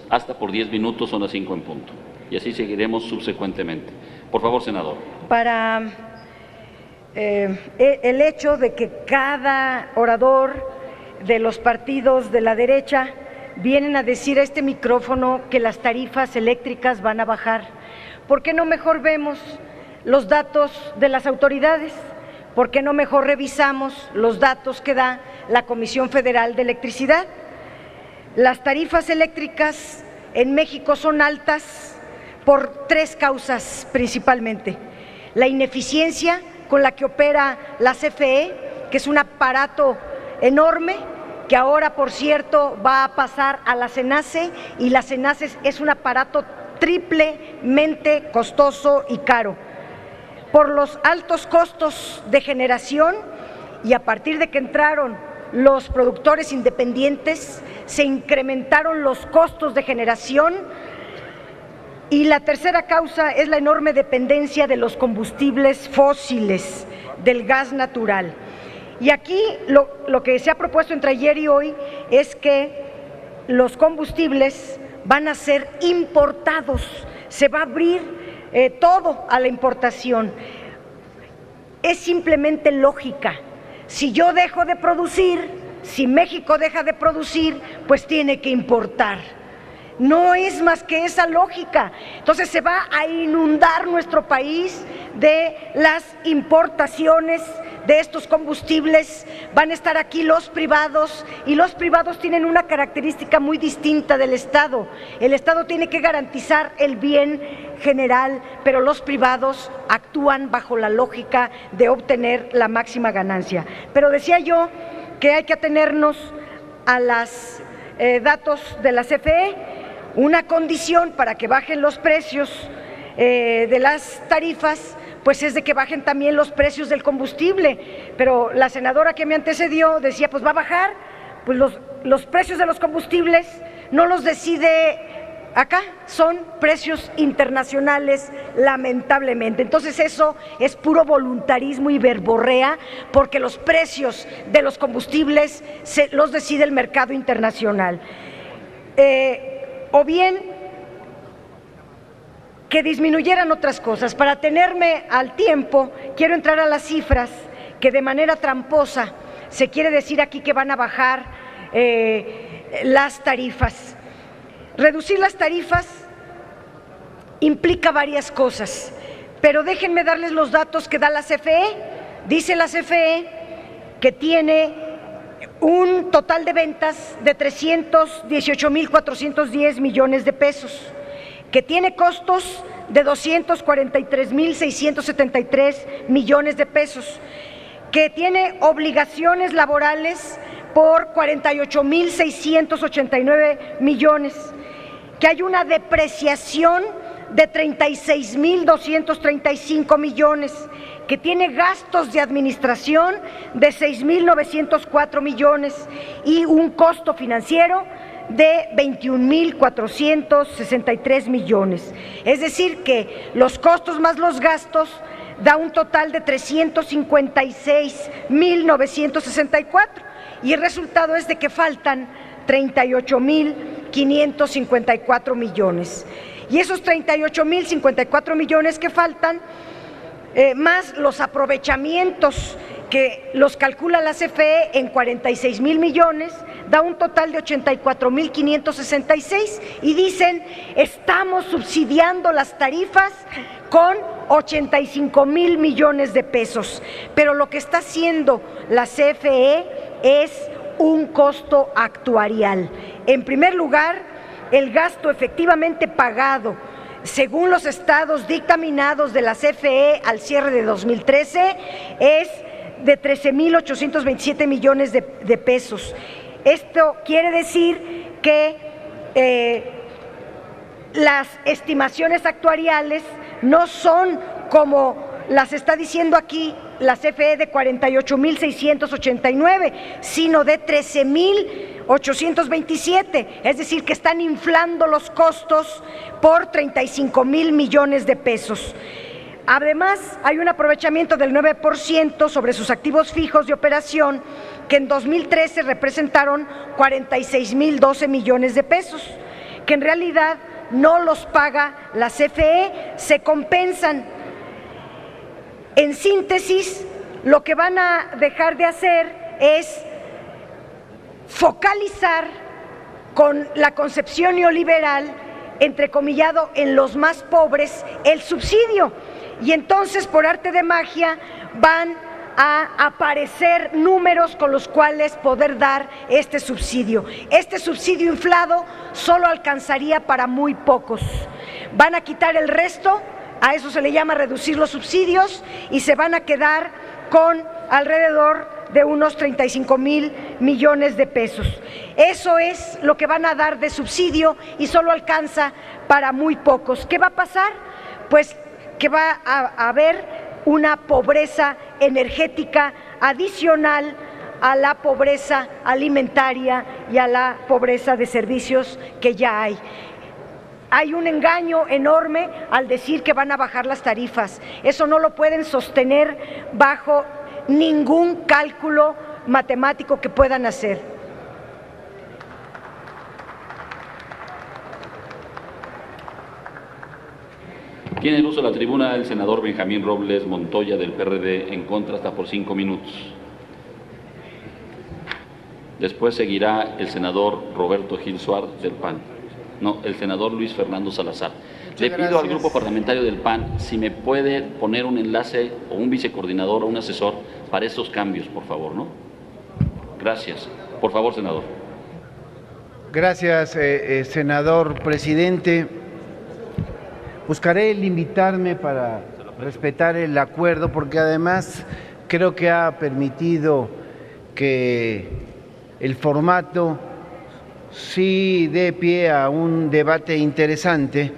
hasta por 10 minutos, son las 5 en punto. Y así seguiremos subsecuentemente. Por favor, senador. Para el hecho de que cada orador de los partidos de la derecha vienen a decir a este micrófono que las tarifas eléctricas van a bajar, ¿por qué no mejor vemos los datos de las autoridades? ¿Por qué no mejor revisamos los datos que da la Comisión Federal de Electricidad? Las tarifas eléctricas en México son altas por 3 causas principalmente. La ineficiencia con la que opera la CFE, que es un aparato enorme, que ahora, por cierto, va a pasar a la CENACE, y la CENACE es un aparato triplemente costoso y caro. Por los altos costos de generación, y a partir de que entraron los productores independientes, se incrementaron los costos de generación. Y la tercera causa es la enorme dependencia de los combustibles fósiles, del gas natural. Y aquí lo que se ha propuesto entre ayer y hoy es que los combustibles van a ser importados, se va a abrir todo a la importación. Es simplemente lógica. Si yo dejo de producir, si México deja de producir, pues tiene que importar. No es más que esa lógica. Entonces se va a inundar nuestro país de las importaciones de estos combustibles van a estar aquí los privados, y los privados tienen una característica muy distinta del Estado. El Estado tiene que garantizar el bien general, pero los privados actúan bajo la lógica de obtener la máxima ganancia. Pero decía yo que hay que atenernos a los datos de la CFE. Una condición para que bajen los precios de las tarifas, pues es de que bajen también los precios del combustible. Pero la senadora que me antecedió decía, pues va a bajar, pues los precios de los combustibles no los decide acá, son precios internacionales, lamentablemente. Entonces eso es puro voluntarismo y verborrea, porque los precios de los combustibles los decide el mercado internacional. O bien que disminuyeran otras cosas. Para tenerme al tiempo, quiero entrar a las cifras que de manera tramposa se quiere decir aquí que van a bajar las tarifas. Reducir las tarifas implica varias cosas, pero déjenme darles los datos que da la CFE. Dice la CFE que tiene un total de ventas de 318,410 millones de pesos, que tiene costos de 243,673 millones de pesos, que tiene obligaciones laborales por 48,689 millones, que hay una depreciación de 36,235 millones, que tiene gastos de administración de 6,904 millones y un costo financiero de 21,463 millones. Es decir, que los costos más los gastos da un total de 356,964, y el resultado es de que faltan 38,554 millones. Y esos 38,054 millones que faltan, más los aprovechamientos que los calcula la CFE en 46,000 millones, da un total de 84,566, y dicen, estamos subsidiando las tarifas con 85,000 millones de pesos. Pero lo que está haciendo la CFE es un costo actuarial. En primer lugar, el gasto efectivamente pagado según los estados dictaminados de la CFE al cierre de 2013 es de 13,827 millones de pesos. Esto quiere decir que las estimaciones actuariales no son como las está diciendo aquí la CFE de 48,689, sino de 13,827, es decir, que están inflando los costos por 35,000 millones de pesos. Además, hay un aprovechamiento del 9% sobre sus activos fijos de operación, que en 2013 representaron 46,012 millones de pesos, que en realidad no los paga la CFE, se compensan. En síntesis, lo que van a dejar de hacer es focalizar con la concepción neoliberal, entrecomillado, en los más pobres, el subsidio. Y entonces, por arte de magia, van a aparecer números con los cuales poder dar este subsidio. Este subsidio inflado solo alcanzaría para muy pocos. Van a quitar el resto. A eso se le llama reducir los subsidios, y se van a quedar con alrededor de unos 35,000 millones de pesos. Eso es lo que van a dar de subsidio, y solo alcanza para muy pocos. ¿Qué va a pasar? Pues que va a haber una pobreza energética adicional a la pobreza alimentaria y a la pobreza de servicios que ya hay. Hay un engaño enorme al decir que van a bajar las tarifas. Eso no lo pueden sostener bajo ningún cálculo matemático que puedan hacer. Tiene el uso de la tribuna el senador Benjamín Robles Montoya del PRD, en contra hasta por 5 minutos. Después seguirá el senador Roberto Gil Suárez del PAN. No, el senador Luis Fernando Salazar. Le pido gracias al grupo parlamentario del PAN si me puede poner un enlace o un vicecoordinador o un asesor para esos cambios, por favor, ¿no? Gracias. Por favor, senador. Gracias, senador presidente. Buscaré limitarme para respetar el acuerdo, porque además creo que ha permitido que el formato sí dé pie a un debate interesante.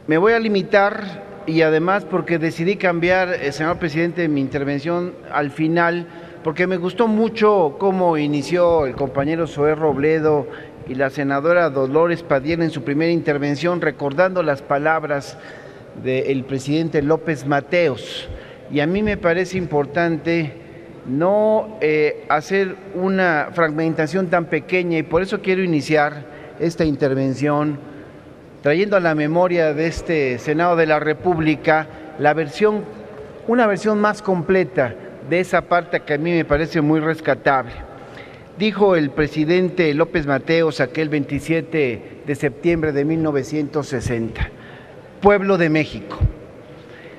Me voy a limitar, y además porque decidí cambiar, señor presidente, mi intervención al final, porque me gustó mucho cómo inició el compañero Zoé Robledo y la senadora Dolores Padilla en su primera intervención, recordando las palabras del presidente López Mateos. Y a mí me parece importante no hacer una fragmentación tan pequeña, y por eso quiero iniciar esta intervención trayendo a la memoria de este Senado de la República una versión más completa de esa parte que a mí me parece muy rescatable. Dijo el presidente López Mateos aquel 27 de septiembre de 1960, pueblo de México,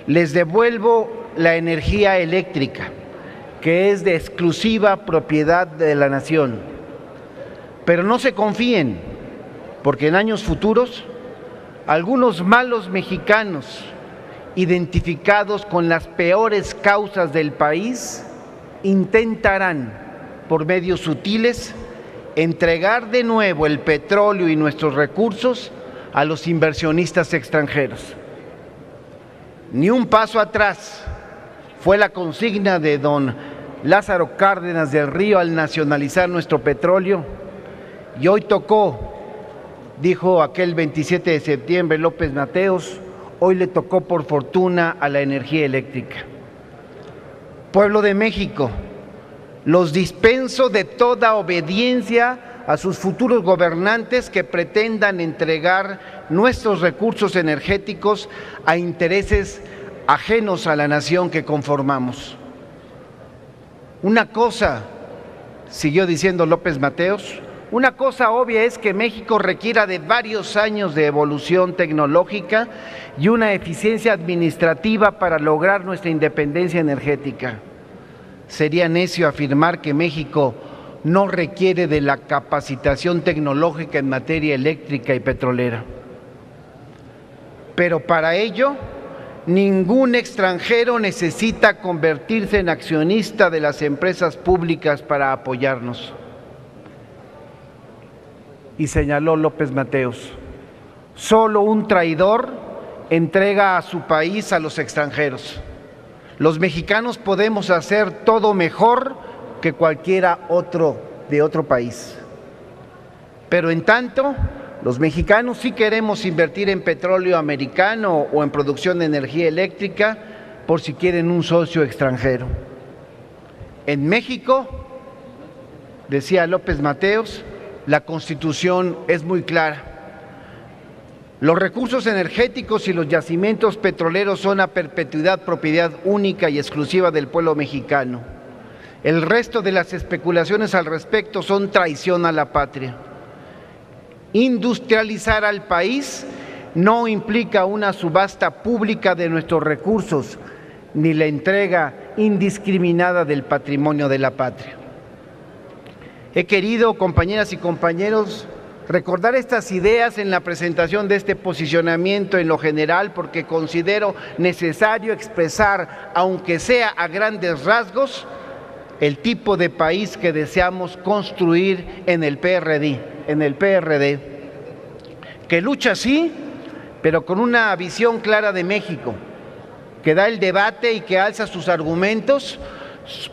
les devuelvo la energía eléctrica, que es de exclusiva propiedad de la nación. Pero no se confíen, porque en años futuros, algunos malos mexicanos, identificados con las peores causas del país, intentarán, por medios sutiles, entregar de nuevo el petróleo y nuestros recursos a los inversionistas extranjeros. Ni un paso atrás fue la consigna de don Lázaro Cárdenas del Río al nacionalizar nuestro petróleo, y hoy tocó, dijo aquel 27 de septiembre López Mateos, hoy le tocó por fortuna a la energía eléctrica. Pueblo de México, los dispenso de toda obediencia a sus futuros gobernantes que pretendan entregar nuestros recursos energéticos a intereses ajenos a la nación que conformamos. Una cosa, siguió diciendo López Mateos, una cosa obvia es que México requiera de varios años de evolución tecnológica y una eficiencia administrativa para lograr nuestra independencia energética. Sería necio afirmar que México no requiere de la capacitación tecnológica en materia eléctrica y petrolera. Pero para ello, ningún extranjero necesita convertirse en accionista de las empresas públicas para apoyarnos. Y señaló López Mateos, solo un traidor entrega a su país a los extranjeros. Los mexicanos podemos hacer todo mejor que cualquiera otro de otro país. Pero en tanto, los mexicanos sí queremos invertir en petróleo americano o en producción de energía eléctrica por si quieren un socio extranjero. En México, decía López Mateos, la Constitución es muy clara. Los recursos energéticos y los yacimientos petroleros son a perpetuidad propiedad única y exclusiva del pueblo mexicano. El resto de las especulaciones al respecto son traición a la patria. Industrializar al país no implica una subasta pública de nuestros recursos, ni la entrega indiscriminada del patrimonio de la patria. He querido, compañeras y compañeros, recordar estas ideas en la presentación de este posicionamiento en lo general, porque considero necesario expresar, aunque sea a grandes rasgos, el tipo de país que deseamos construir en el PRD, que lucha sí, pero con una visión clara de México, que da el debate y que alza sus argumentos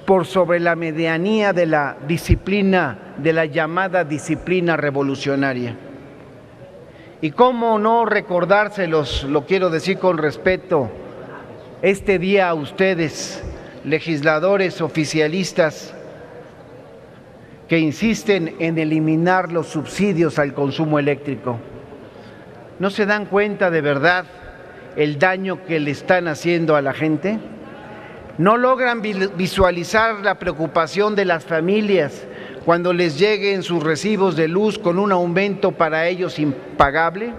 por sobre la medianía de la disciplina, de la llamada disciplina revolucionaria. Y cómo no recordárselos, lo quiero decir con respeto, este día a ustedes, legisladores oficialistas que insisten en eliminar los subsidios al consumo eléctrico. ¿No se dan cuenta de verdad el daño que le están haciendo a la gente? ¿No logran visualizar la preocupación de las familias cuando les lleguen sus recibos de luz con un aumento para ellos impagable?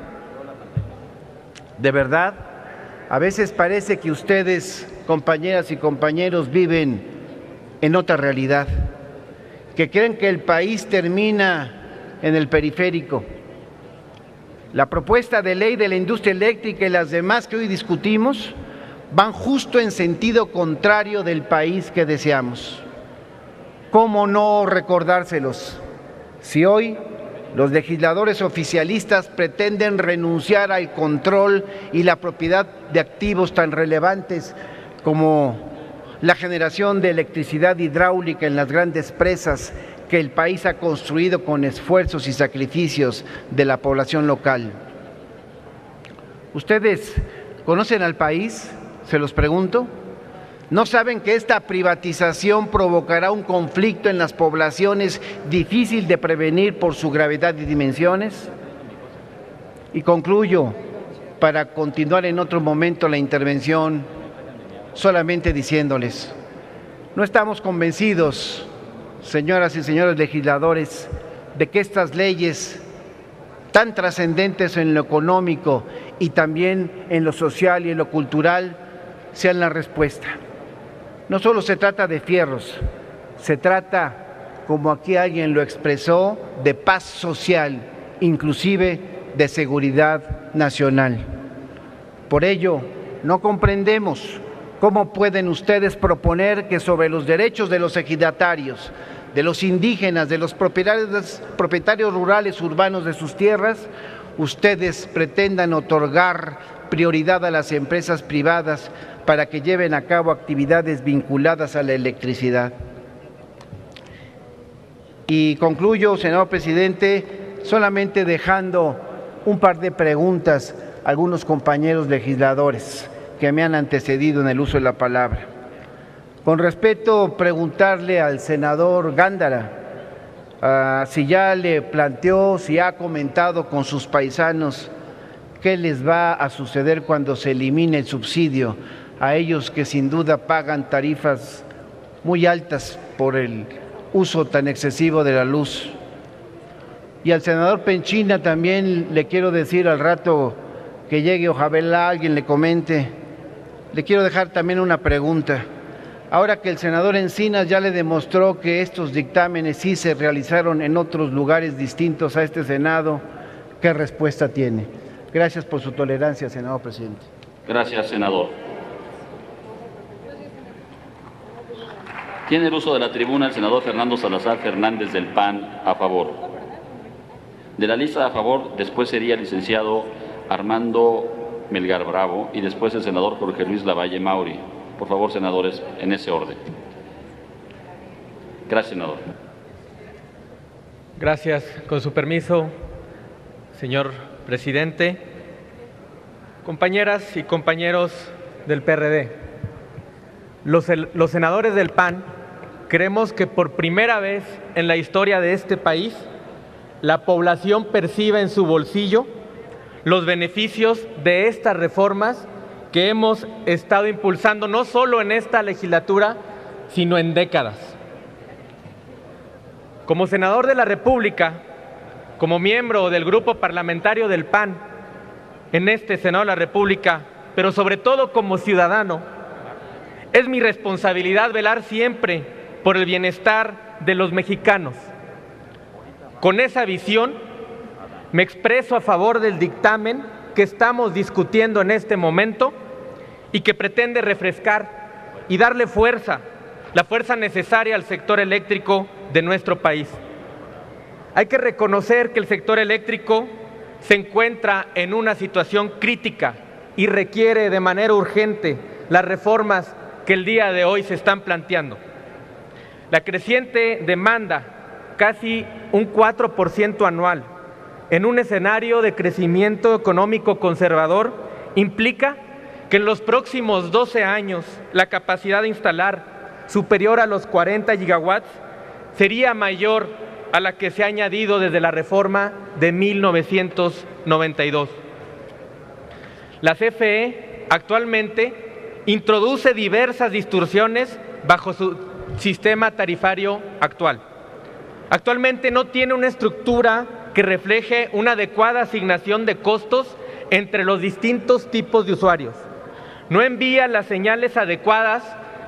De verdad, a veces parece que ustedes, compañeras y compañeros, viven en otra realidad, que creen que el país termina en el periférico. La propuesta de ley de la industria eléctrica y las demás que hoy discutimos van justo en sentido contrario del país que deseamos. ¿Cómo no recordárselos? Si hoy los legisladores oficialistas pretenden renunciar al control y la propiedad de activos tan relevantes como la generación de electricidad hidráulica en las grandes presas que el país ha construido con esfuerzos y sacrificios de la población local. ¿Ustedes conocen al país? Se los pregunto. ¿No saben que esta privatización provocará un conflicto en las poblaciones difícil de prevenir por su gravedad y dimensiones? Y concluyo, para continuar en otro momento la intervención, solamente diciéndoles, no estamos convencidos, señoras y señores legisladores, de que estas leyes tan trascendentes en lo económico y también en lo social y en lo cultural sean la respuesta. No solo se trata de fierros, se trata, como aquí alguien lo expresó, de paz social, inclusive de seguridad nacional. Por ello, no comprendemos cómo pueden ustedes proponer que sobre los derechos de los ejidatarios, de los indígenas, de los propietarios rurales urbanos de sus tierras, ustedes pretendan otorgar prioridad a las empresas privadas para que lleven a cabo actividades vinculadas a la electricidad. Y concluyo, señor presidente, solamente dejando un par de preguntas a algunos compañeros legisladores que me han antecedido en el uso de la palabra. Con respeto, preguntarle al senador Gándara si ya le planteó, si ha comentado con sus paisanos qué les va a suceder cuando se elimine el subsidio a ellos que sin duda pagan tarifas muy altas por el uso tan excesivo de la luz. Y al senador Penchina también le quiero decir al rato que llegue, ojalá alguien le comente, le quiero dejar también una pregunta. Ahora que el senador Encinas ya le demostró que estos dictámenes sí se realizaron en otros lugares distintos a este Senado, ¿qué respuesta tiene? Gracias por su tolerancia, senador presidente. Gracias, senador. Tiene el uso de la tribuna el senador Fernando Salazar Fernández del PAN, a favor. De la lista a favor, después sería el licenciado Armando Melgar Bravo y después el senador Jorge Luis Lavalle Mauri. Por favor, senadores, en ese orden. Gracias, senador. Gracias. Con su permiso, señor presidente, compañeras y compañeros del PRD, los senadores del PAN creemos que por primera vez en la historia de este país, la población percibe en su bolsillo los beneficios de estas reformas que hemos estado impulsando no solo en esta legislatura, sino en décadas. Como senador de la República, como miembro del grupo parlamentario del PAN en este Senado de la República, pero sobre todo como ciudadano, es mi responsabilidad velar siempre por el bienestar de los mexicanos. Con esa visión, me expreso a favor del dictamen que estamos discutiendo en este momento y que pretende refrescar y darle fuerza, la fuerza necesaria al sector eléctrico de nuestro país. Hay que reconocer que el sector eléctrico se encuentra en una situación crítica y requiere de manera urgente las reformas que el día de hoy se están planteando. La creciente demanda, casi un 4% anual, en un escenario de crecimiento económico conservador, implica que en los próximos 12 años la capacidad de instalar superior a los 40 gigawatts sería mayor a la que se ha añadido desde la reforma de 1992. La CFE actualmente introduce diversas distorsiones bajo su sistema tarifario actual. Actualmente no tiene una estructura que refleje una adecuada asignación de costos entre los distintos tipos de usuarios. No envía las señales adecuadas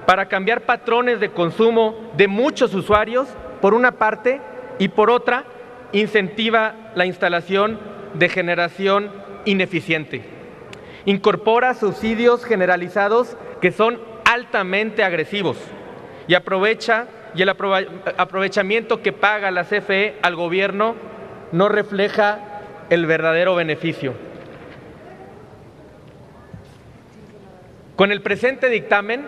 para cambiar patrones de consumo de muchos usuarios, por una parte, y por otra, incentiva la instalación de generación ineficiente. Incorpora subsidios generalizados que son altamente agresivos y el aprovechamiento que paga la CFE al gobierno no refleja el verdadero beneficio. Con el presente dictamen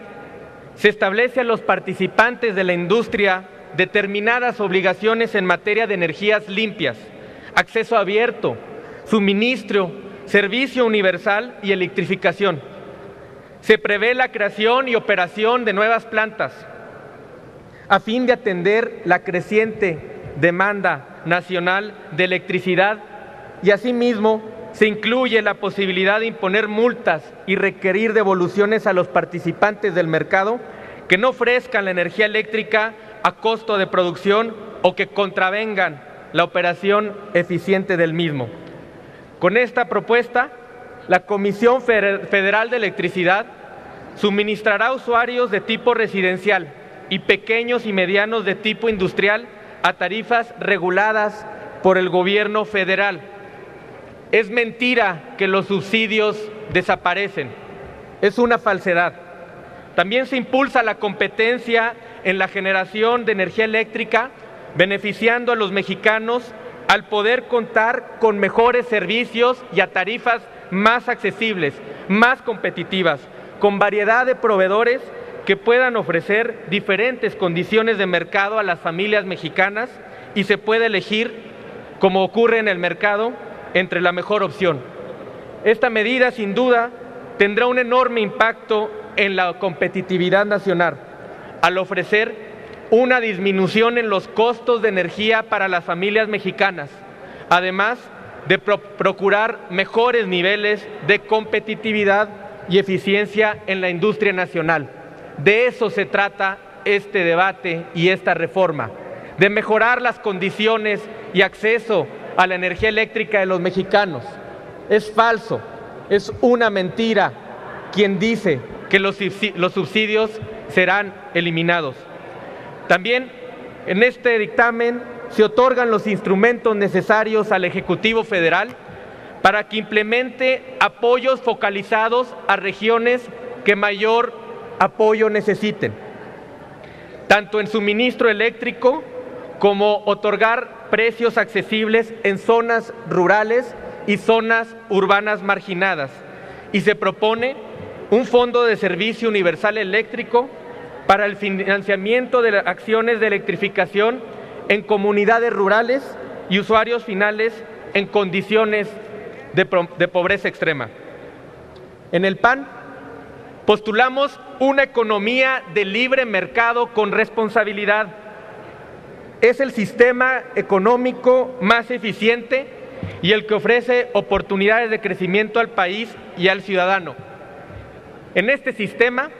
se establece a los participantes de la industria determinadas obligaciones en materia de energías limpias, acceso abierto, suministro, servicio universal y electrificación. Se prevé la creación y operación de nuevas plantas a fin de atender la creciente demanda nacional de electricidad y asimismo se incluye la posibilidad de imponer multas y requerir devoluciones a los participantes del mercado que no ofrezcan la energía eléctrica a costo de producción o que contravengan la operación eficiente del mismo. Con esta propuesta, la Comisión Federal de Electricidad suministrará a usuarios de tipo residencial y pequeños y medianos de tipo industrial a tarifas reguladas por el gobierno federal. Es mentira que los subsidios desaparecen, es una falsedad. También se impulsa la competencia en la generación de energía eléctrica, beneficiando a los mexicanos al poder contar con mejores servicios y a tarifas más accesibles, más competitivas, con variedad de proveedores que puedan ofrecer diferentes condiciones de mercado a las familias mexicanas y se puede elegir, como ocurre en el mercado, entre la mejor opción. Esta medida, sin duda, tendrá un enorme impacto en la competitividad nacional, al ofrecer una disminución en los costos de energía para las familias mexicanas, además de procurar mejores niveles de competitividad y eficiencia en la industria nacional. De eso se trata este debate y esta reforma, de mejorar las condiciones y acceso a la energía eléctrica de los mexicanos. Es falso, es una mentira quien dice que los subsidios serán eliminados. También en este dictamen se otorgan los instrumentos necesarios al Ejecutivo Federal para que implemente apoyos focalizados a regiones que mayor apoyo necesiten, tanto en suministro eléctrico como otorgar precios accesibles en zonas rurales y zonas urbanas marginadas. Y se propone un fondo de servicio universal eléctrico para el financiamiento de las acciones de electrificación en comunidades rurales y usuarios finales en condiciones de pobreza extrema. En el PAN postulamos una economía de libre mercado con responsabilidad. Es el sistema económico más eficiente y el que ofrece oportunidades de crecimiento al país y al ciudadano. En este sistema,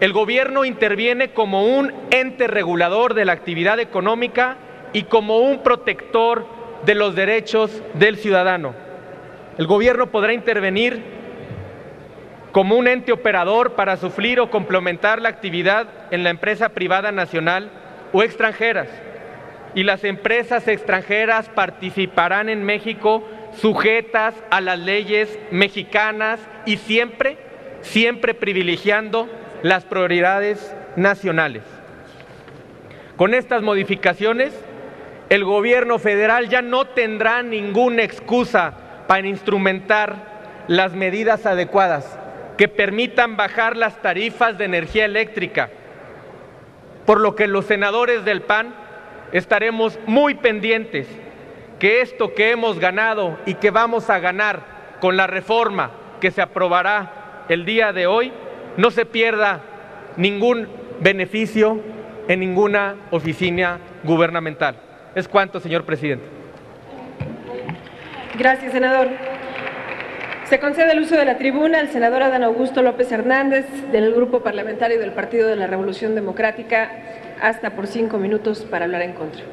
el gobierno interviene como un ente regulador de la actividad económica y como un protector de los derechos del ciudadano. El gobierno podrá intervenir como un ente operador para suplir o complementar la actividad en la empresa privada nacional o extranjeras, y las empresas extranjeras participarán en México sujetas a las leyes mexicanas y siempre privilegiando las prioridades nacionales. Con estas modificaciones, el gobierno federal ya no tendrá ninguna excusa para instrumentar las medidas adecuadas que permitan bajar las tarifas de energía eléctrica, por lo que los senadores del PAN estaremos muy pendientes que esto que hemos ganado y que vamos a ganar con la reforma que se aprobará el día de hoy, no se pierda ningún beneficio en ninguna oficina gubernamental. Es cuanto, señor presidente. Gracias, senador. Se concede el uso de la tribuna al senador Adán Augusto López Hernández, del Grupo Parlamentario del Partido de la Revolución Democrática, hasta por 5 minutos para hablar en contra.